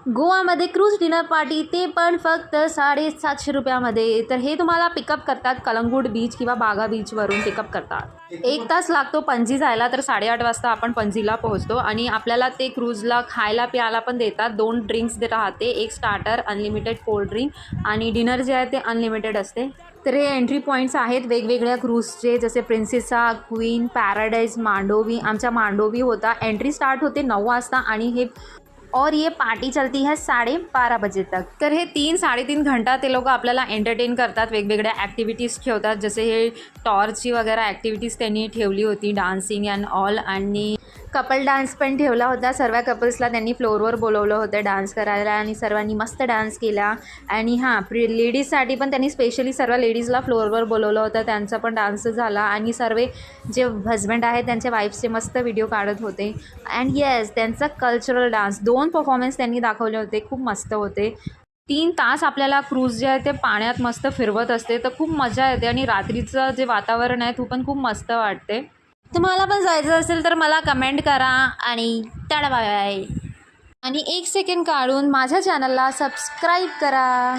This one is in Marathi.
गोवामध्ये क्रूज डिनर पार्टी, ते पण फक्त 750 रुपयामध्ये. तर हे तुम्हाला पिकअप करतात कलंगूट बीच किंवा बागा बीचवरून पिकअप करतात. 1 तास लागतो पणजी जायला, तर 8:30 वाजता आपण पणजीला पोहोचतो. आणि आपल्याला ते क्रूजला खायला प्यायला पण देतात. 2 ड्रिंक्स राहते, एक स्टार्टर, अनलिमिटेड कोल्ड ड्रिंक आणि डिनर जे आहे ते अनलिमिटेड असते. तर हे एंट्री पॉईंट्स आहेत वेगवेगळ्या क्रूजचे, जसे प्रिन्सेसा, क्वीन, पॅराडाईज, मांडोवी. आमचा मांडोवी होता. एंट्री स्टार्ट होते 9 वाजता आणि हे और ये पार्टी चलती है 12:30 बजे तक. तर हे 3-3.5 घंटा ते लोक आपल्याला एंटरटेन करतात, वेगवेगळ्या ॲक्टिव्हिटीज ठेवतात. जसे हे टॉर्चची वगैरे ॲक्टिव्हिटीज त्यांनी ठेवली होती, डान्सिंग अँड ऑल. आणि कपल डान्स पण ठेवला होता. सर्व कपल्सला त्यांनी फ्लोअरवर बोलवलं होतं डान्स करायला आणि सर्वांनी मस्त डान्स केला. आणि हां, लेडीजसाठी पण त्यांनी स्पेशली सर्व लेडीजला फ्लोअरवर बोलवलं होतं, त्यांचा पण डान्स झाला. आणि सर्व जे हजबंड आहेत त्यांच्या वाईफ्सचे मस्त व्हिडिओ काढत होते. अँड येस, त्यांचा कल्चरल डान्स 2 परफॉर्मन्स त्यांनी दाखवले होते, खूप मस्त होते. 3 तास आपल्याला क्रूज जे आहे ते पाण्यात मस्त फिरवत असते, तर खूप मजा येते. आणि रात्रीचं जे वातावरण आहे ते पण खूप मस्त वाटते. तुम्हाला पण जायचं असेल तर मला कमेंट करा आणि टाटा बाय बाय. आणि 1 सेकंड काढून माझ्या चॅनलला सबस्क्राईब करा.